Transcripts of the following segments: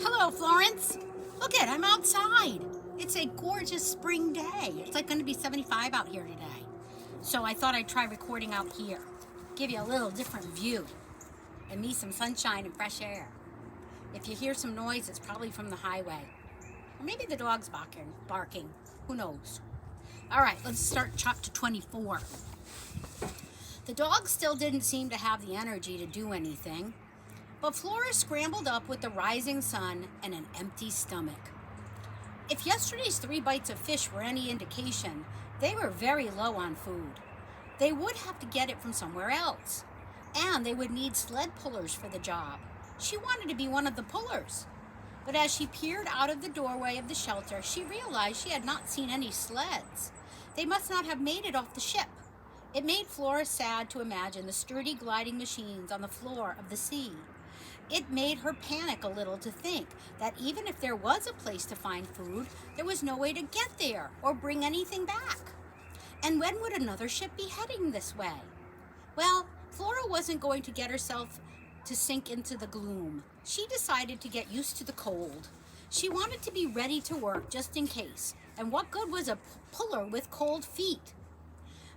Hello, Florence. Look it, I'm outside. It's a gorgeous spring day. It's like going to be 75 out here today. So I thought I'd try recording out here. Give you a little different view. And me some sunshine and fresh air. If you hear some noise, it's probably from the highway. Or maybe the dog's barking. Who knows? All right, let's start chapter 24. The dog still didn't seem to have the energy to do anything. But Flora scrambled up with the rising sun and an empty stomach. If yesterday's 3 bites of fish were any indication, they were very low on food. They would have to get it from somewhere else, and they would need sled pullers for the job. She wanted to be one of the pullers. But as she peered out of the doorway of the shelter, she realized she had not seen any sleds. They must not have made it off the ship. It made Flora sad to imagine the sturdy gliding machines on the floor of the sea. It made her panic a little to think that even if there was a place to find food, there was no way to get there or bring anything back. And when would another ship be heading this way? Well, Flora wasn't going to get herself to sink into the gloom. She decided to get used to the cold. She wanted to be ready to work just in case. And what good was a puller with cold feet?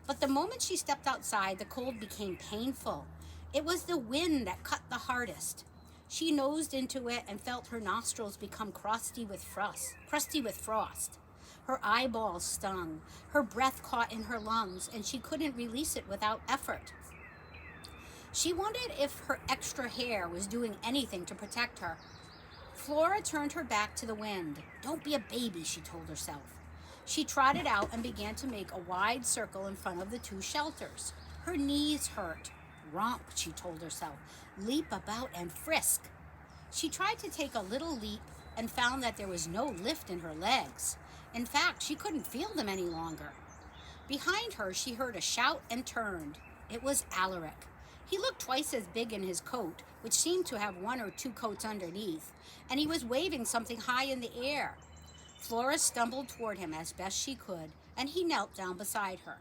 But the moment she stepped outside, the cold became painful. It was the wind that cut the hardest. She nosed into it and felt her nostrils become crusty with frost. Her eyeballs stung. Her breath caught in her lungs, and she couldn't release it without effort. She wondered if her extra hair was doing anything to protect her. Flora turned her back to the wind. "Don't be a baby," she told herself. She trotted out and began to make a wide circle in front of the 2 shelters. Her knees hurt. "Romp," she told herself. "Leap about and frisk." She tried to take a little leap and found that there was no lift in her legs. In fact, she couldn't feel them any longer. Behind her, she heard a shout and turned. It was Alaric. He looked twice as big in his coat, which seemed to have 1 or 2 coats underneath, and he was waving something high in the air. Flora stumbled toward him as best she could, and he knelt down beside her.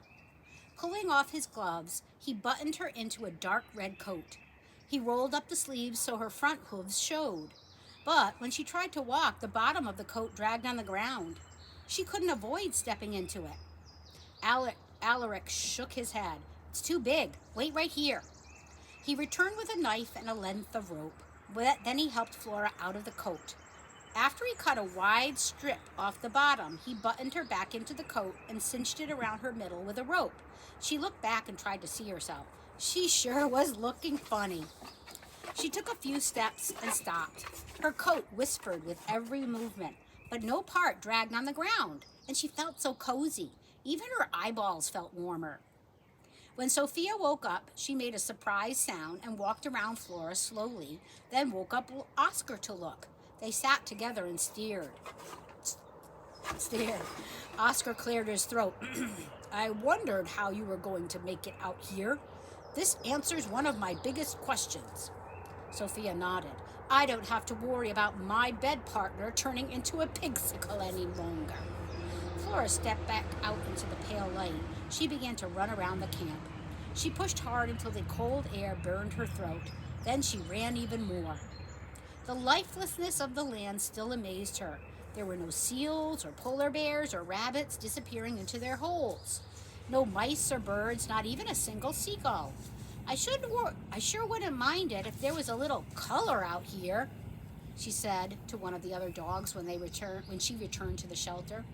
Pulling off his gloves, he buttoned her into a dark red coat. He rolled up the sleeves so her front hooves showed. But when she tried to walk, the bottom of the coat dragged on the ground. She couldn't avoid stepping into it. Alaric shook his head. "It's too big. Wait right here." He returned with a knife and a length of rope. Then he helped Flora out of the coat. After he cut a wide strip off the bottom, he buttoned her back into the coat and cinched it around her middle with a rope. She looked back and tried to see herself. She sure was looking funny. She took a few steps and stopped. Her coat whispered with every movement, but no part dragged on the ground, and she felt so cozy. Even her eyeballs felt warmer. When Sophia woke up, she made a surprised sound and walked around Flora slowly, then woke up Oscar to look. They sat together and stared. Oscar cleared his throat. "I wondered how you were going to make it out here. This answers one of my biggest questions." Sophia nodded. "I don't have to worry about my bed partner turning into a pigsicle any longer." Flora stepped back out into the pale light. She began to run around the camp. She pushed hard until the cold air burned her throat. Then she ran even more. The lifelessness of the land still amazed her. There were no seals or polar bears or rabbits disappearing into their holes. No mice or birds, not even a single seagull. I sure wouldn't mind it if there was a little color out here," she said to one of the other dogs when she returned to the shelter.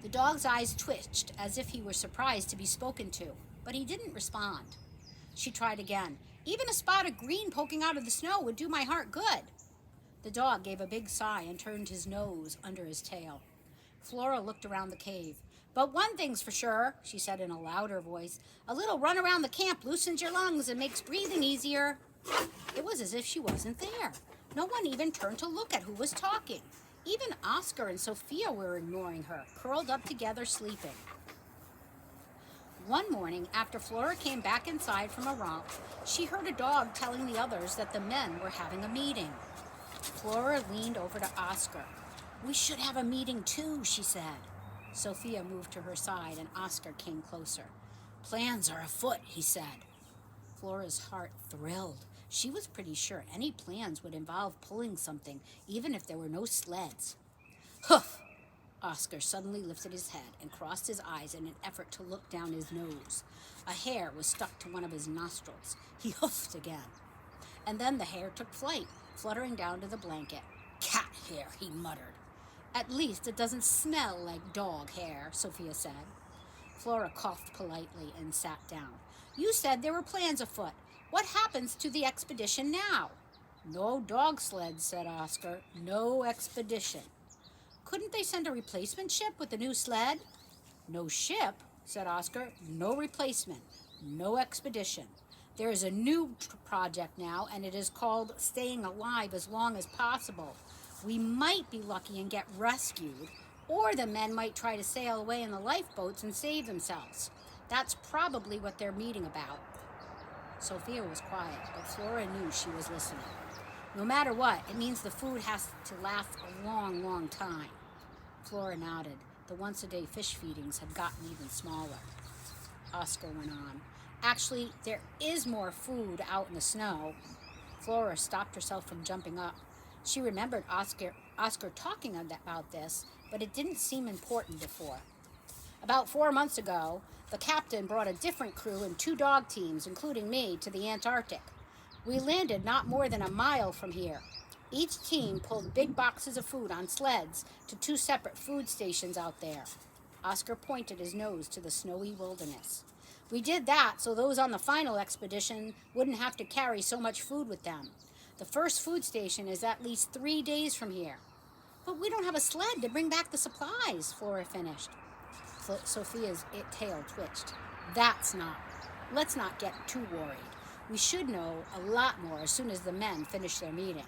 The dog's eyes twitched as if he were surprised to be spoken to, but he didn't respond. She tried again. "Even a spot of green poking out of the snow would do my heart good." The dog gave a big sigh and turned his nose under his tail. Flora looked around the cave. "But one thing's for sure," she said in a louder voice. "A little run around the camp loosens your lungs and makes breathing easier." It was as if she wasn't there. No one even turned to look at who was talking. Even Oscar and Sophia were ignoring her, curled up together sleeping. One morning, after Flora came back inside from a romp, she heard a dog telling the others that the men were having a meeting. Flora leaned over to Oscar. "We should have a meeting too," she said. Sophia moved to her side and Oscar came closer. "Plans are afoot," he said. Flora's heart thrilled. She was pretty sure any plans would involve pulling something, even if there were no sleds. Hoof! Oscar suddenly lifted his head and crossed his eyes in an effort to look down his nose. A hair was stuck to one of his nostrils. He hoofed again. And then the hair took flight, fluttering down to the blanket. Cat hair, he muttered. At least it doesn't smell like dog hair, Sophia said. Flora coughed politely and sat down. You said there were plans afoot. What happens to the expedition now? No dog sled, said Oscar. No expedition. Couldn't they send a replacement ship with the new sled? No ship, said Oscar. No replacement. No expedition. There is a new project now, and it is called Staying Alive as Long as Possible. We might be lucky and get rescued, or the men might try to sail away in the lifeboats and save themselves. That's probably what they're meeting about. Sophia was quiet, but Flora knew she was listening. No matter what, it means the food has to last a long, long time. Flora nodded. The once-a-day fish feedings had gotten even smaller. Oscar went on. Actually, there is more food out in the snow. Flora stopped herself from jumping up. She remembered Oscar talking about this, but it didn't seem important before. About 4 months ago, the captain brought a different crew and 2 dog teams, including me, to the Antarctic. We landed not more than a mile from here. Each team pulled big boxes of food on sleds to 2 separate food stations out there. Oscar pointed his nose to the snowy wilderness. We did that so those on the final expedition wouldn't have to carry so much food with them. The first food station is at least 3 days from here. But we don't have a sled to bring back the supplies, Flora finished. Sophia's tail twitched. Let's not get too worried. We should know a lot more as soon as the men finish their meeting.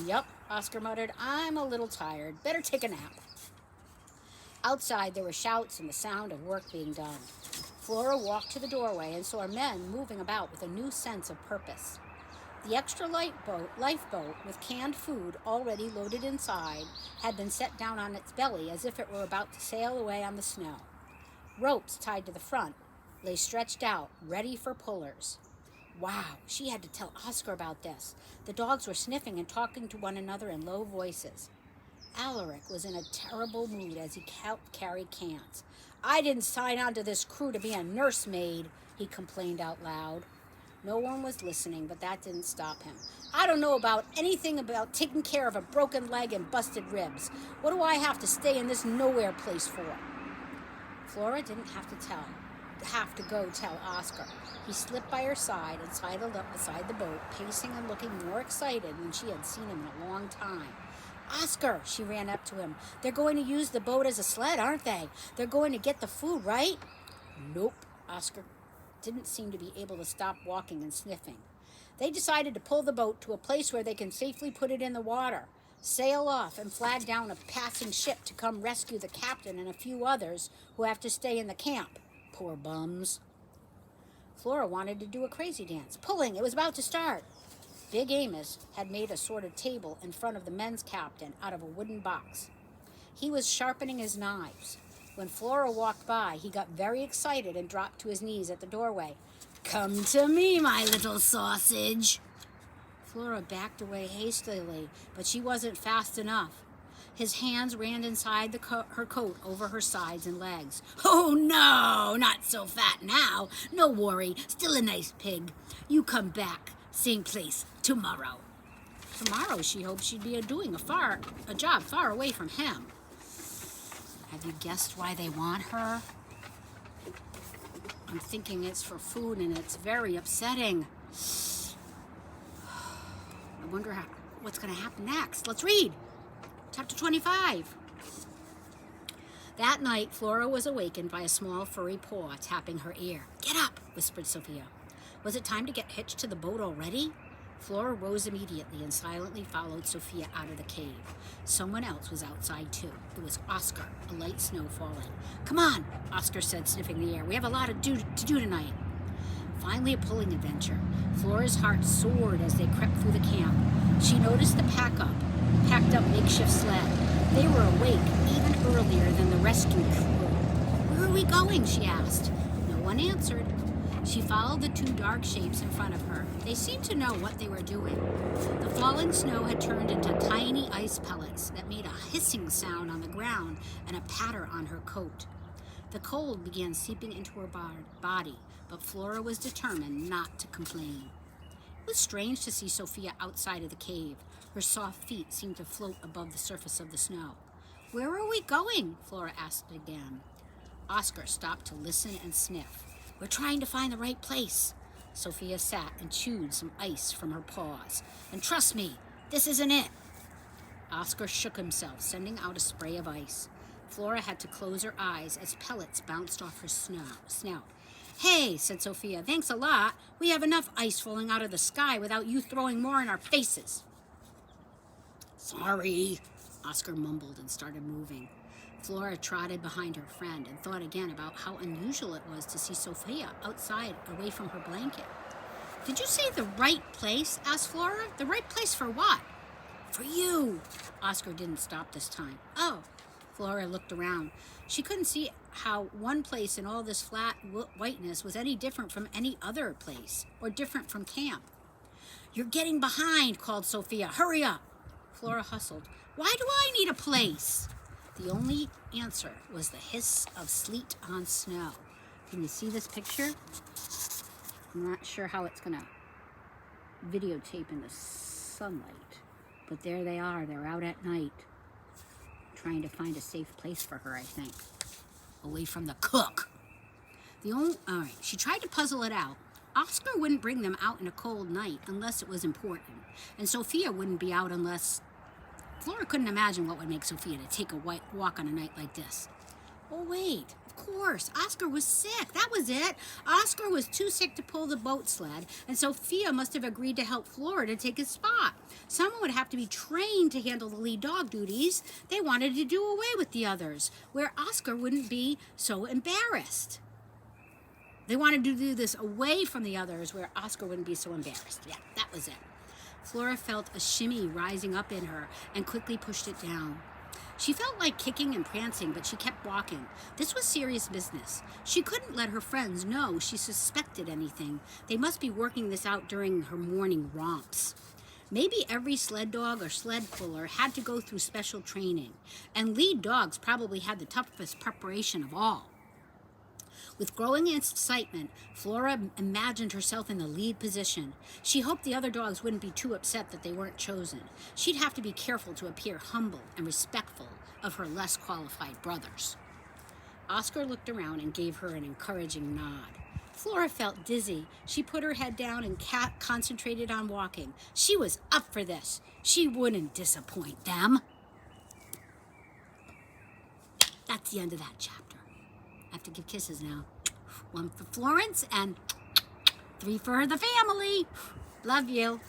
Yup, Oscar muttered. I'm a little tired. Better take a nap. Outside, there were shouts and the sound of work being done. Flora walked to the doorway and saw men moving about with a new sense of purpose. The extra lifeboat with canned food already loaded inside had been set down on its belly as if it were about to sail away on the snow. Ropes tied to the front lay stretched out, ready for pullers. Wow, she had to tell Oscar about this. The dogs were sniffing and talking to one another in low voices. Alaric was in a terrible mood as he helped carry cans. I didn't sign on to this crew to be a nursemaid, he complained out loud. No one was listening, but that didn't stop him. I don't know about anything about taking care of a broken leg and busted ribs. What do I have to stay in this nowhere place for? Flora didn't have to go tell Oscar. He slipped by her side and sidled up beside the boat, pacing and looking more excited than she had seen him in a long time. Oscar, she ran up to him. They're going to use the boat as a sled, aren't they? They're going to get the food, right? Nope, Oscar didn't seem to be able to stop walking and sniffing. They decided to pull the boat to a place where they can safely put it in the water, sail off, and flag down a passing ship to come rescue the captain and a few others who have to stay in the camp. Poor bums. Flora wanted to do a crazy dance. Pulling, it was about to start. Big Amos had made a sort of table in front of the men's captain out of a wooden box. He was sharpening his knives. When Flora walked by, he got very excited and dropped to his knees at the doorway. Come to me, my little sausage. Flora backed away hastily, but she wasn't fast enough. His hands ran inside her coat over her sides and legs. Oh, no, not so fat now. No worry, still a nice pig. You come back, same place, tomorrow. Tomorrow, she hoped she'd be doing a job far away from him. Have you guessed why they want her? I'm thinking it's for food, and it's very upsetting. I wonder what's going to happen next. Let's read. Chapter 25. That night, Flora was awakened by a small furry paw tapping her ear. Get up, whispered Sophia. Was it time to get hitched to the boat already? Flora rose immediately and silently followed Sophia out of the cave. Someone else was outside too. It was Oscar, a light snow falling. Come on, Oscar said, sniffing the air. We have a lot to do tonight. Finally a pulling adventure. Flora's heart soared as they crept through the camp. She noticed the packed up makeshift sled. They were awake even earlier than the rescue crew. Where are we going? She asked. No one answered. She followed the 2 dark shapes in front of her. They seemed to know what they were doing. The falling snow had turned into tiny ice pellets that made a hissing sound on the ground and a patter on her coat. The cold began seeping into her body, but Flora was determined not to complain. It was strange to see Sophia outside of the cave. Her soft feet seemed to float above the surface of the snow. "Where are we going?" Flora asked again. Oscar stopped to listen and sniff. "We're trying to find the right place." Sophia sat and chewed some ice from her paws. "And trust me, this isn't it." Oscar shook himself, sending out a spray of ice. Flora had to close her eyes as pellets bounced off her snout. "Hey," said Sophia, "thanks a lot. We have enough ice falling out of the sky without you throwing more in our faces." "Sorry," Oscar mumbled and started moving. Flora trotted behind her friend and thought again about how unusual it was to see Sophia outside away from her blanket. "Did you say the right place?" asked Flora. "The right place for what?" "For you." Oscar didn't stop this time. "Oh." Flora looked around. She couldn't see how one place in all this flat whiteness was any different from any other place, or different from camp. "You're getting behind," called Sophia. "Hurry up." Flora hustled. "Why do I need a place?" The only answer was the hiss of sleet on snow. Can you see this picture? I'm not sure how it's going to videotape in the sunlight, but there they are. They're out at night, trying to find a safe place for her, I think, away from the cook. All right, she tried to puzzle it out. Oscar wouldn't bring them out in a cold night unless it was important, and Sophia wouldn't be out unless... Flora couldn't imagine what would make Sophia to take a walk on a night like this. Oh, wait, of course, Oscar was sick. That was it. Oscar was too sick to pull the boat sled, and Sophia must have agreed to help Flora to take his spot. Someone would have to be trained to handle the lead dog duties. They wanted to do away with the others, where Oscar wouldn't be so embarrassed. They wanted to do this away from the others, where Oscar wouldn't be so embarrassed. Yeah, that was it. Flora felt a shimmy rising up in her and quickly pushed it down. She felt like kicking and prancing, but she kept walking. This was serious business. She couldn't let her friends know she suspected anything. They must be working this out during her morning romps. Maybe every sled dog or sled puller had to go through special training, and lead dogs probably had the toughest preparation of all. With growing excitement, Flora imagined herself in the lead position. She hoped the other dogs wouldn't be too upset that they weren't chosen. She'd have to be careful to appear humble and respectful of her less qualified brothers. Oscar looked around and gave her an encouraging nod. Flora felt dizzy. She put her head down and concentrated on walking. She was up for this. She wouldn't disappoint them. That's the end of that chapter. I have to give kisses now. 1 for Florence and 3 for the family. Love you.